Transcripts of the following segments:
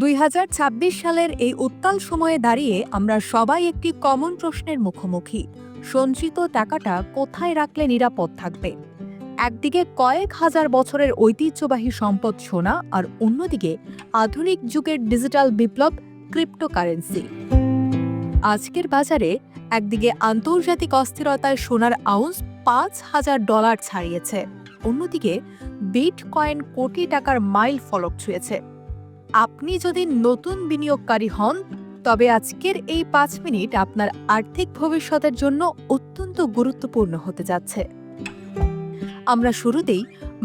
2026 সালের এই উত্তাল সময়ে দাঁড়িয়ে আমরা সবাই একটি কমন প্রশ্নের মুখোমুখি। সঞ্চিত টাকাটা কোথায় রাখলে নিরাপদ থাকবে? একদিকে কয়েক হাজার বছরের ঐতিহ্যবাহী সম্পদ সোনা, আর অন্যদিকে আধুনিক যুগের ডিজিটাল বিপ্লব ক্রিপ্টোকারেন্সি। আজকের বাজারে একদিকে আন্তর্জাতিক অস্থিরতায় সোনার আউন্স $5,000 ছাড়িয়েছে, অন্যদিকে বিটকয়েন কোটি টাকার মাইল ফলক ছুঁয়েছে। আপনি যদি নতুন বিনিয়োগকারী হন, তবে আজকের এই 5 মিনিট আপনার আর্থিক ভবিষ্যতের জন্য অত্যন্ত গুরুত্বপূর্ণ হতে যাচ্ছে। আমরা শুরুতেই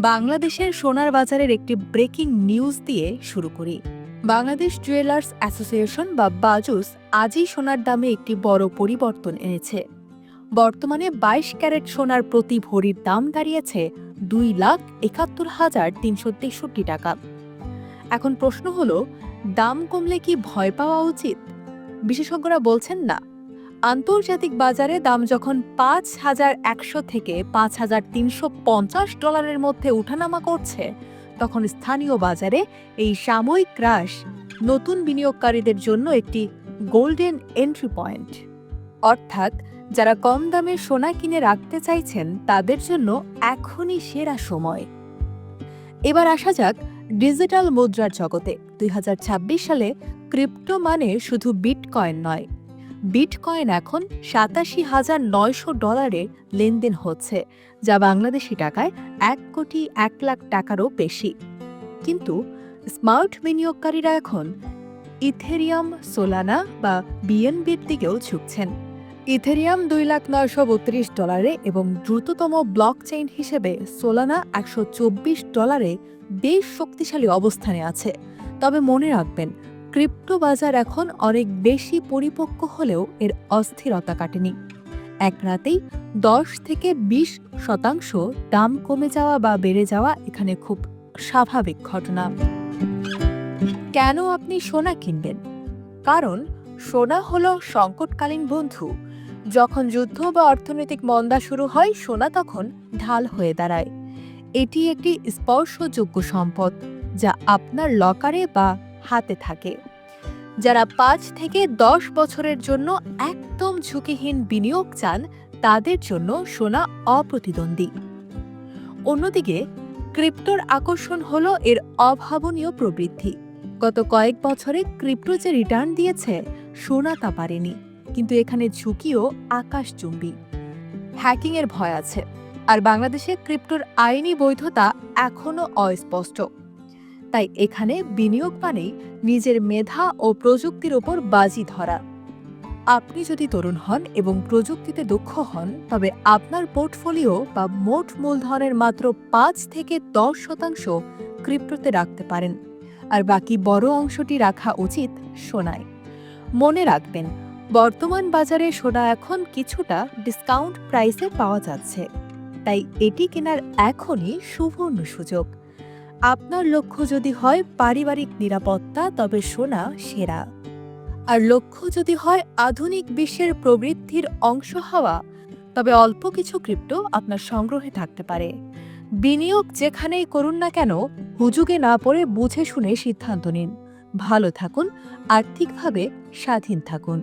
বাংলাদেশের সোনার বাজারের একটি ব্রেকিং নিউজ দিয়ে শুরু করি। বাংলাদেশ জুয়েলার্স অ্যাসোসিয়েশন বা বাজুস আজই সোনার দামে একটি বড় পরিবর্তন এনেছে। বর্তমানে 22 ক্যারেট সোনার প্রতি ভরির দাম দাঁড়িয়েছে 2,71,363 টাকা। এখন প্রশ্ন হলো, দাম কমলে কি ভয় পাওয়া উচিত? বিশেষজ্ঞরা বলছেন না। আন্তর্জাতিক বাজারে দাম যখন $5,100 থেকে $5,350 মধ্যে উঠানামা করছে, তখন স্থানীয় বাজারে এই সাময়িক ক্রাশ নতুন বিনিয়োগকারীদের জন্য একটি গোল্ডেন এন্ট্রি পয়েন্ট। অর্থাৎ যারা কম দামে সোনা কিনে রাখতে চাইছেন, তাদের জন্য এখনই সেরা সময়। এবার আসা যাক ডিজিটাল মুদ্রার জগতে। 2026 সালে ক্রিপ্টো মানে শুধু বিটকয়েন নয়। বিটকয়েন এখন $87,900 লেনদেন হচ্ছে, যা বাংলাদেশি টাকায় 1,01,00,000 টাকারও বেশি। কিন্তু স্মার্ট বিনিয়োগকারীরা এখন ইথেরিয়াম, সোলানা বা বিএনবির দিকেও ঝুঁকছেন। ইথেরিয়াম $2,932 এবং দ্রুততম ব্লকচেইন হিসেবে সোলানা $124 বেশ শক্তিশালী অবস্থানে আছে। তবে মনে রাখবেন, ক্রিপ্টো বাজার এখন অনেক বেশি পরিপক্ক হলেও এর অস্থিরতা কাটেনি। এক রাতেই 10 থেকে 20% দাম কমে যাওয়া বা বেড়ে যাওয়া এখানে খুব স্বাভাবিক ঘটনা। কেন আপনি সোনা কিনবেন? কারণ সোনা হলো সংকটকালীন বন্ধু। যখন যুদ্ধ বা অর্থনৈতিক মন্দা শুরু হয়, সোনা তখন ঢাল হয়ে দাঁড়ায়। এটি একটি স্পর্শযোগ্য সম্পদ, যা আপনার লকারে বা হাতে থাকে। যারা 5 থেকে 10 বছরের জন্য একদম ঝুঁকিহীন বিনিয়োগ চান, তাদের জন্য সোনা অপ্রতিদ্বন্দ্বী। অন্যদিকে ক্রিপ্টোর আকর্ষণ হলো এর অভাবনীয় প্রবৃদ্ধি। গত কয়েক বছরে ক্রিপ্টো যে রিটার্ন দিয়েছে, সোনা তা পারেনি। কিন্তু এখানে ঝুঁকিও আকাশচুম্বী। হ্যাকিংয়ের ভয় আছে, আর বাংলাদেশে ক্রিপ্টোর আইনি বৈধতা এখনও অস্পষ্ট। তাই এখানে বিনিয়োগ মানেই নিজের মেধা ও প্রযুক্তির ওপর বাজি ধরা। আপনি যদি তরুণ হন এবং প্রযুক্তিতে দক্ষ হন, তবে আপনার পোর্টফোলিও বা মোট মূলধনের মাত্র 5 থেকে 10% ক্রিপ্টোতে রাখতে পারেন, আর বাকি বড় অংশটি রাখা উচিত সোনায়। মনে রাখবেন, বর্তমান বাজারে সোনা এখন কিছুটা ডিসকাউন্ট প্রাইসে পাওয়া যাচ্ছে, তাই এটি কেনার এখনই সুবর্ণ সুযোগ। আপনার লক্ষ্য যদি হয় পারিবারিক নিরাপত্তা, তবে সোনা সেরা। আর লক্ষ্য যদি হয় আধুনিক বিশ্বের প্রবৃদ্ধির অংশ হওয়া, তবে অল্প কিছু ক্রিপ্টো আপনার সংগ্রহে থাকতে পারে। বিনিয়োগ যেখানেই করুন না কেন, হুজুগে না পড়ে বুঝে শুনে সিদ্ধান্ত নিন। ভালো থাকুন, আর্থিকভাবে স্বাধীন থাকুন।